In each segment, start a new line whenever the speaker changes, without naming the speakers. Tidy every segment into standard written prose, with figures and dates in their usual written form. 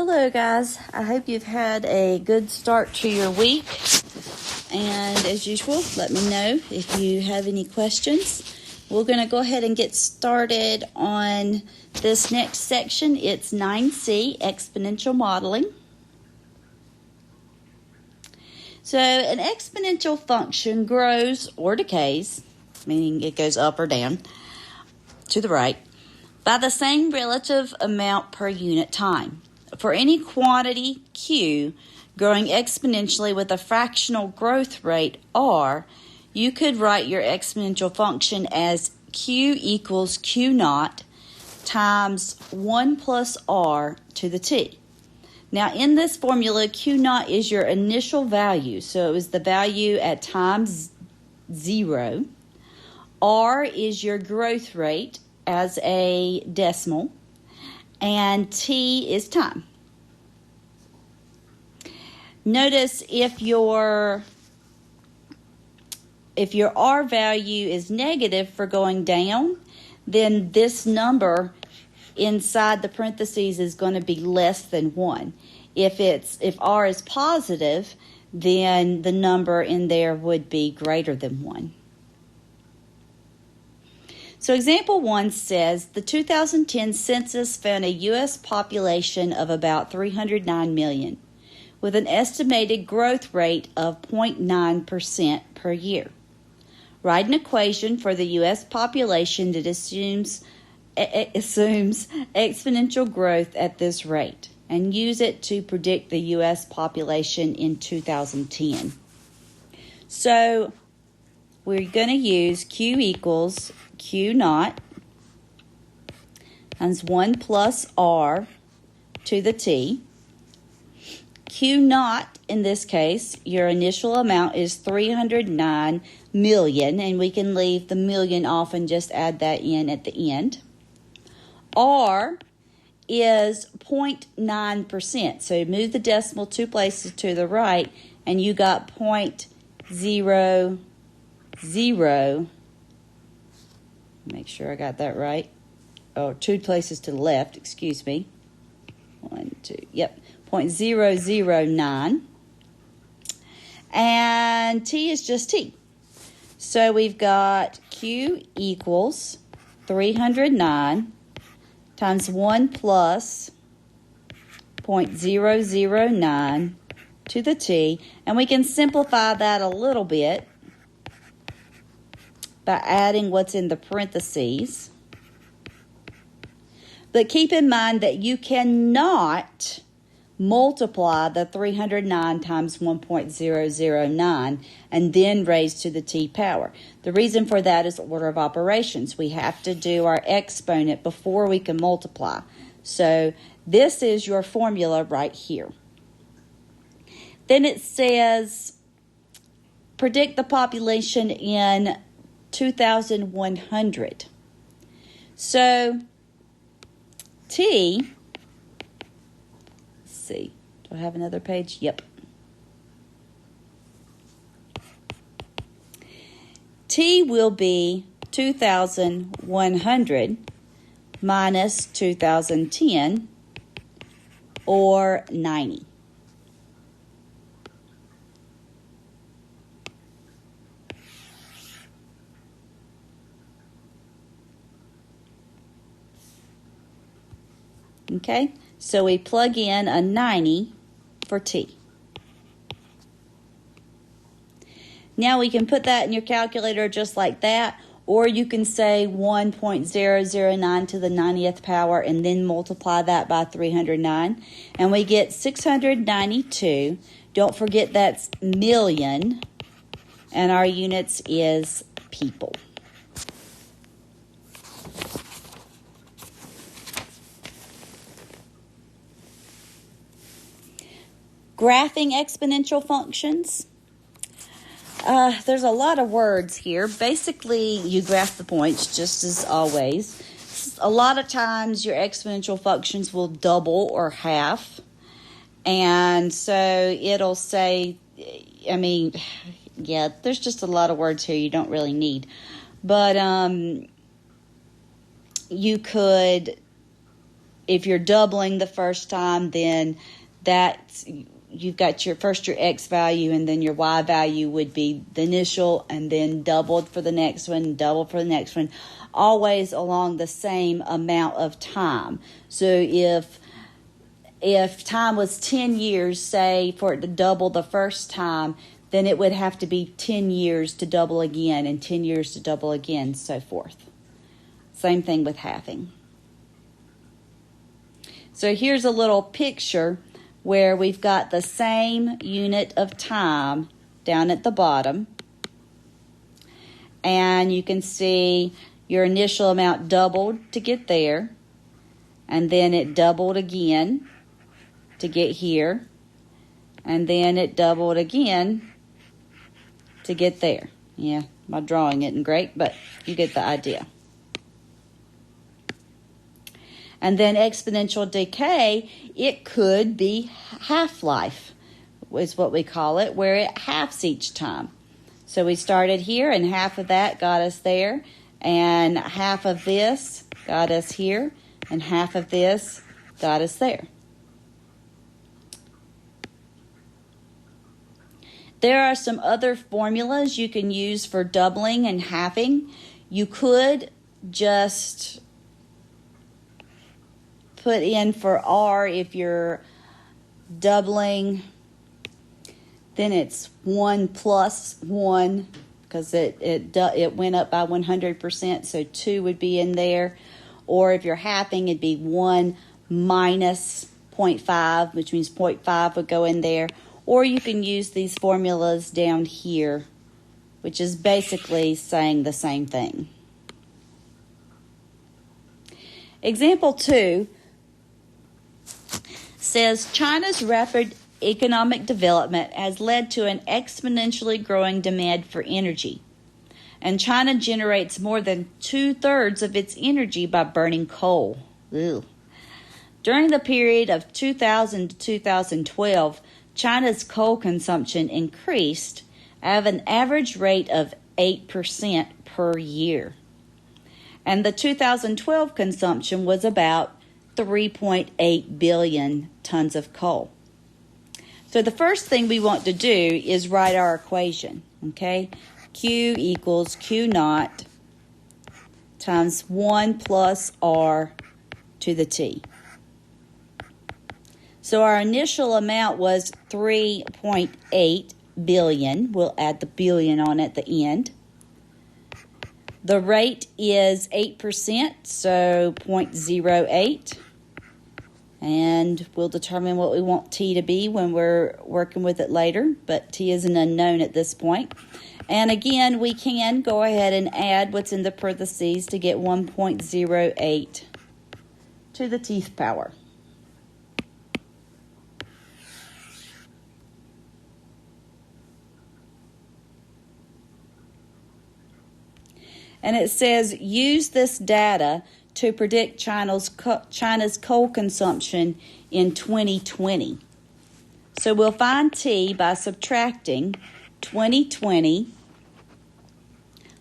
Hello guys, I hope you've had a good start to your week, and as usual, let me know if you have any questions. We're going to go ahead and get started on this next section. It's 9C, Exponential Modeling. So an exponential function grows or decays, meaning it goes up or down to the right, by the same relative amount per unit time. For any quantity Q growing exponentially with a fractional growth rate R, you could write your exponential function as Q equals Q naught times 1 plus R to the T. Now in this formula, Q naught is your initial value, so it was the value at time 0. R is your growth rate as a decimal, and T is time. Notice if your R value is negative for going down, then this number inside the parentheses is going to be less than 1. If R is positive, then the number in there would be greater than 1. So example 1 says the 2010 census found a U.S. population of about 309 million with an estimated growth rate of 0.9% per year. Write an equation for the U.S. population that assumes exponential growth at this rate and use it to predict the U.S. population in 2010. So we're going to use Q equals Q naught times 1 plus R to the T. Q naught, in this case, your initial amount is 309 million, and we can leave the million off and just add that in at the end. R is 0.9%, so move the decimal 2 places to the right, and you got 0.00. Make sure I got that right. Oh, 2 places to the left, excuse me. 1, 2, yep, 0.009. And T is just T. So we've got Q equals 309 times 1 plus 0.009 to the T. And we can simplify that a little bit by adding what's in the parentheses. But keep in mind that you cannot multiply the 309 times 1.009 and then raise to the T power. The reason for that is order of operations. We have to do our exponent before we can multiply. So this is your formula right here. Then it says predict the population in 2100. So T, let's see, do I have another page? Yep. T will be 2100 minus 2010, or 90. Okay, so we plug in a 90 for T. Now we can put that in your calculator just like that, or you can say 1.009 to the 90th power and then multiply that by 309, and we get 692. Don't forget that's million, and our units is people. Graphing exponential functions. There's a lot of words here. Basically, you graph the points just as always. A lot of times your exponential functions will double or half. And so it'll say, there's just a lot of words here you don't really need. But you could if you're doubling the first time, then that's, you've got your x value, and then your y value would be the initial, and then doubled for the next one, doubled for the next one, always along the same amount of time. So if time was 10 years, say, for it to double the first time, then it would have to be 10 years to double again, and 10 years to double again, so forth. Same thing with halving. So here's a little picture where we've got the same unit of time down at the bottom. And you can see your initial amount doubled to get there. And then it doubled again to get here. And then it doubled again to get there. Yeah, my drawing isn't great, but you get the idea. And then exponential decay, it could be half-life, is what we call it, where it halves each time. So we started here, and half of that got us there, and half of this got us here, and half of this got us there. There are some other formulas you can use for doubling and halving. You could just put in for R, if you're doubling, then it's 1 plus 1, because it went up by 100%, so 2 would be in there. Or if you're halving, it'd be 1 minus 0.5, which means 0.5 would go in there. Or you can use these formulas down here, which is basically saying the same thing. Example 2 says China's rapid economic development has led to an exponentially growing demand for energy. And China generates more than 2/3 of its energy by burning coal. Ew. During the period of 2000 to 2012, China's coal consumption increased at an average rate of 8% per year. And the 2012 consumption was about 3.8 billion tons of coal. So the first thing we want to do is write our equation, okay? Q equals Q naught times 1 plus R to the T. So our initial amount was 3.8 billion. We'll add the billion on at the end. The rate is 8%, so 0.08. And we'll determine what we want T to be when we're working with it later, but T is an unknown at this point. And again, we can go ahead and add what's in the parentheses to get 1.08 to the Tth power. And it says, use this data to predict China's coal consumption in 2020. So we'll find T by subtracting 2020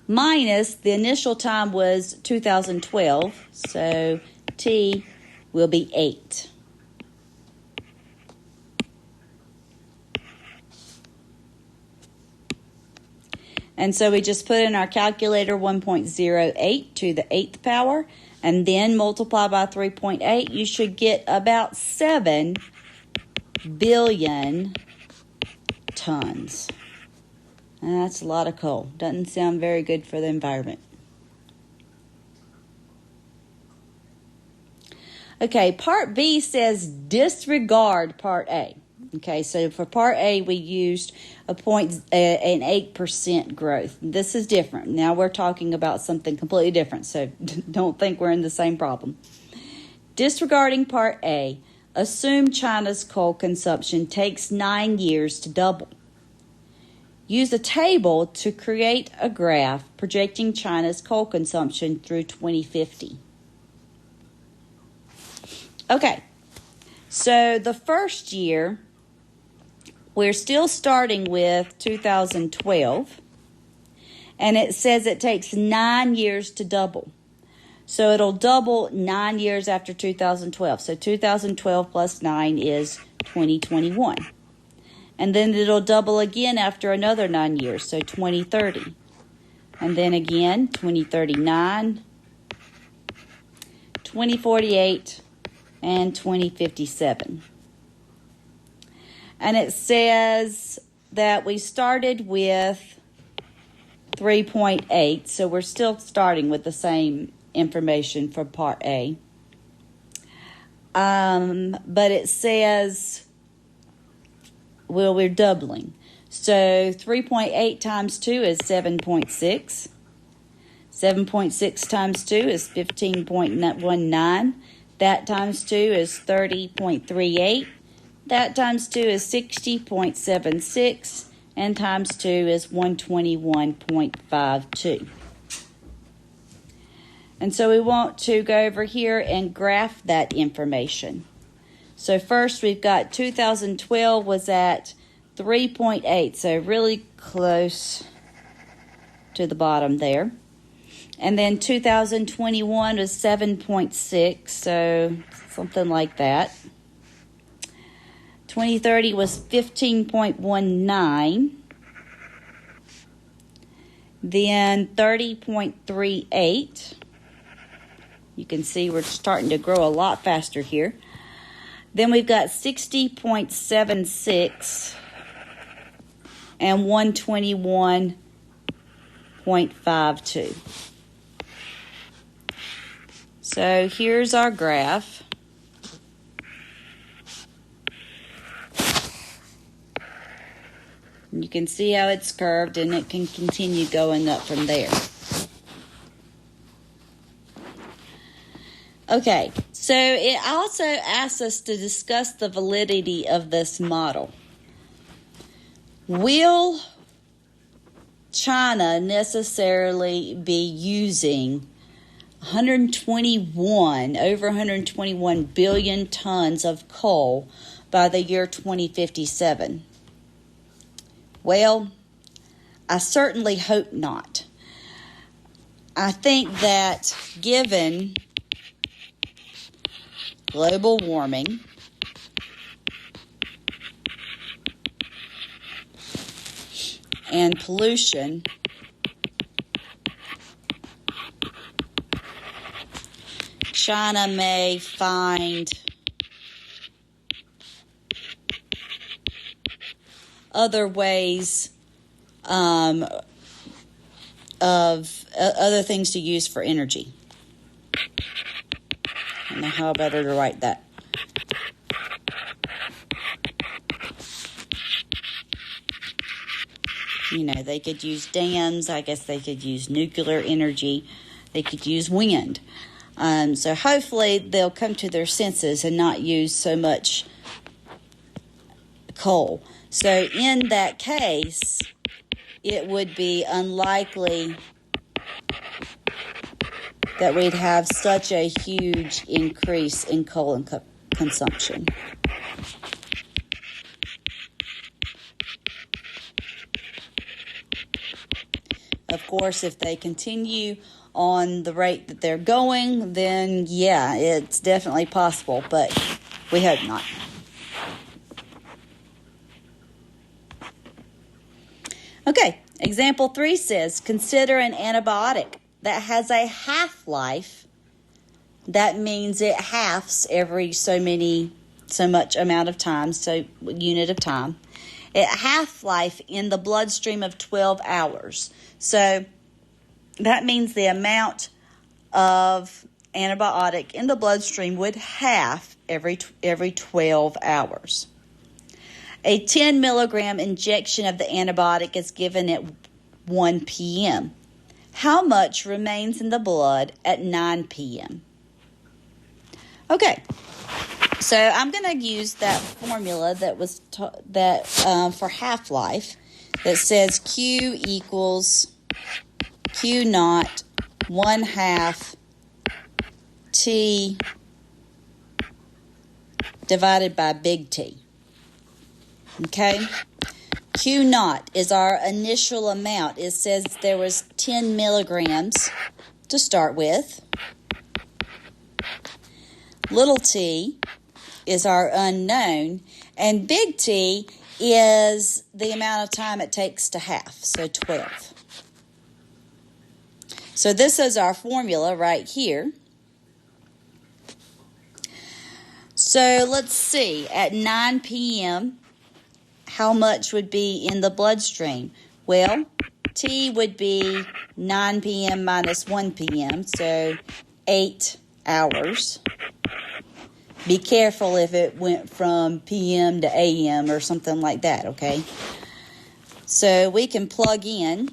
minus the initial time was 2012, so T will be 8. And so we just put in our calculator 1.08 to the 8th power, and then multiply by 3.8. You should get about 7 billion tons. And that's a lot of coal. Doesn't sound very good for the environment. Okay, part B says disregard part A. Okay, so for part A, we used an 8% growth. This is different. Now we're talking about something completely different, so don't think we're in the same problem. Disregarding part A, assume China's coal consumption takes 9 years to double. Use a table to create a graph projecting China's coal consumption through 2050. Okay, so the first year, we're still starting with 2012, and it says it takes 9 years to double. So it'll double 9 years after 2012. So 2012 plus 9 is 2021. And then it'll double again after another 9 years, so 2030. And then again, 2039, 2048, and 2057. And it says that we started with 3.8, so we're still starting with the same information for Part A. But it says, well, we're doubling. So 3.8 times 2 is 7.6. 7.6 times 2 is 15.19. That times 2 is 30.38. That times 2 is 60.76. And times 2 is 121.52. And so we want to go over here and graph that information. So first we've got 2012 was at 3.8, so really close to the bottom there. And then 2021 was 7.6, so something like that. 2030 was 15.19. Then 30.38. You can see we're starting to grow a lot faster here. Then we've got 60.76 and 121.52. So here's our graph. You can see how it's curved, and it can continue going up from there. Okay, so it also asks us to discuss the validity of this model. Will China necessarily be using over 121 billion tons of coal by the year 2057? Well, I certainly hope not. I think that given global warming, and pollution, China may find other ways of other things to use for energy. I don't know how better to write that. You know, they could use dams. I guess they could use nuclear energy. They could use wind. So hopefully they'll come to their senses and not use so much coal. So in that case, it would be unlikely that we'd have such a huge increase in coal consumption. Of course, if they continue on the rate that they're going, then yeah, it's definitely possible, but we hope not. Okay, example 3 says, consider an antibiotic that has a half-life. That means it halves every so much amount of time, so unit of time. It half-life in the bloodstream of 12 hours. So that means the amount of antibiotic in the bloodstream would half every 12 hours. A 10 milligram injection of the antibiotic is given at 1 p.m. How much remains in the blood at 9 p.m.? Okay, so I'm going to use that formula that was for half-life that says Q equals Q naught 1/2 T divided by big T. Okay? Q naught is our initial amount. It says there was 10 milligrams to start with. little t is our unknown, and big T is the amount of time it takes to half, so 12. So this is our formula right here. So let's see, at 9 p.m., how much would be in the bloodstream? Well, T would be 9 p.m. minus 1 p.m., so 8 hours. Be careful if it went from p.m. to a.m. or something like that, okay? So we can plug in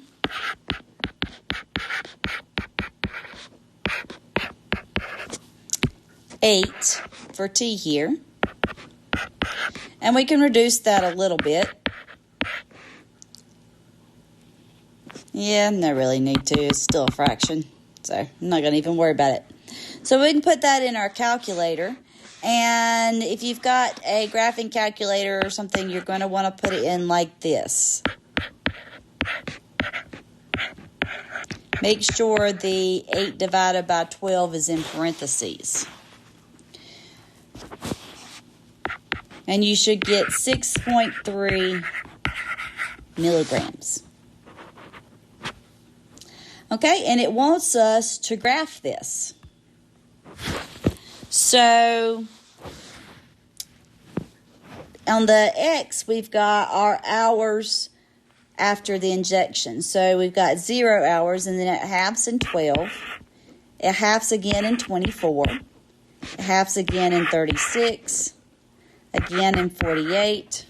eight for T here. And we can reduce that a little bit. Yeah, no really need to. It's still a fraction. So I'm not going to even worry about it. So we can put that in our calculator. And if you've got a graphing calculator or something, you're going to want to put it in like this. Make sure the 8 divided by 12 is in parentheses. And you should get 6.3 milligrams. Okay, and it wants us to graph this. So on the X, we've got our hours after the injection. So we've got 0 hours, and then it halves in 12. It halves again in 24. It halves again in 36. Again in 48.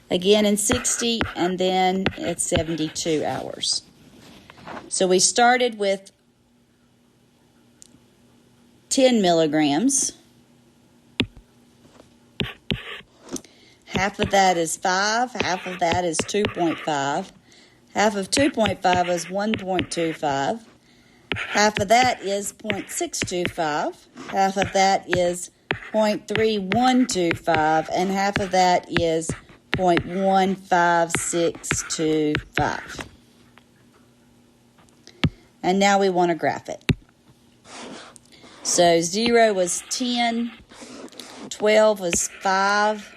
Again in 60, and then it's 72 hours. So we started with 10 milligrams. Half of that is 5. Half of that is 2.5. Half of 2.5 is 1.25. Half of that is 0.625. Half of that is 0.3125. And half of that is 0.15625. And now we want to graph it. So 0 was 10, 12 was 5,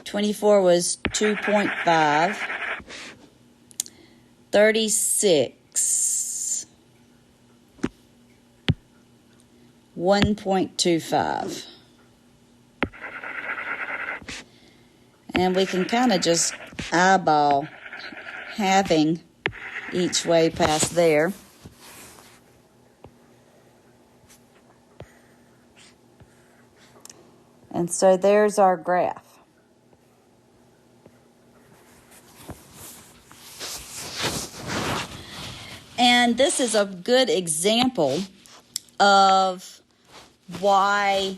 24 was 2.5, 36, 1.25. And we can kind of just eyeball halving each way past there. And so there's our graph. And this is a good example of why,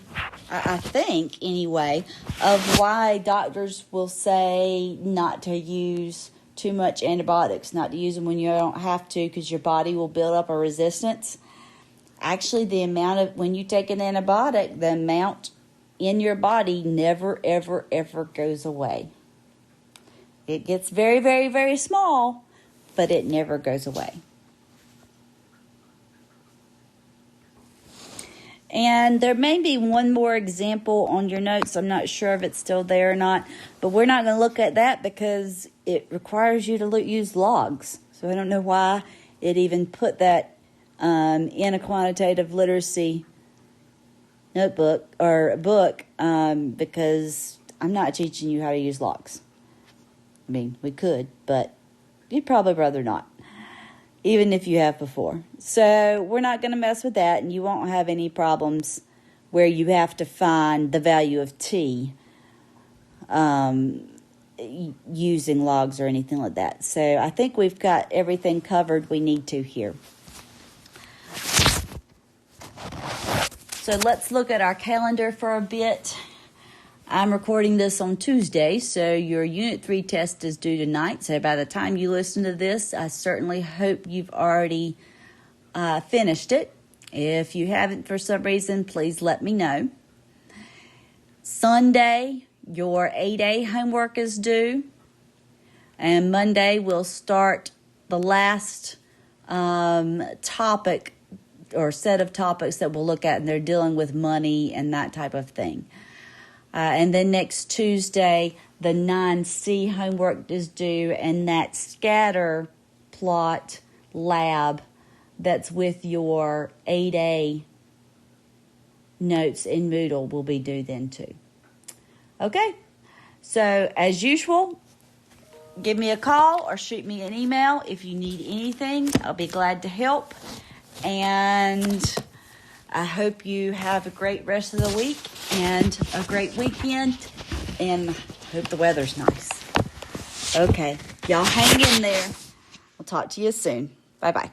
I think anyway, of why doctors will say not to use too much antibiotics, not to use them when you don't have to because your body will build up a resistance. Actually, the amount of, when you take an antibiotic, the amount in your body never, ever, ever goes away. It gets very, very, very small, but it never goes away. And there may be one more example on your notes. I'm not sure if it's still there or not, but we're not going to look at that because it requires you to use logs. So I don't know why it even put that in a quantitative literacy notebook or book, because I'm not teaching you how to use logs. I mean, we could, but you'd probably rather not, even if you have before. So we're not going to mess with that, and you won't have any problems where you have to find the value of T using logs or anything like that. So I think we've got everything covered we need to here. So let's look at our calendar for a bit. I'm recording this on Tuesday, so your Unit 3 test is due tonight. So by the time you listen to this, I certainly hope you've already finished it. If you haven't for some reason, please let me know. Sunday, your 8A homework is due. And Monday, we'll start the last topic or set of topics that we'll look at, and they're dealing with money and that type of thing. And then next Tuesday, the 9C homework is due, and that scatter plot lab that's with your 8A notes in Moodle will be due then too. Okay, so as usual, give me a call or shoot me an email if you need anything. I'll be glad to help. And I hope you have a great rest of the week and a great weekend. And hope the weather's nice. Okay, y'all hang in there. I'll talk to you soon. Bye-bye.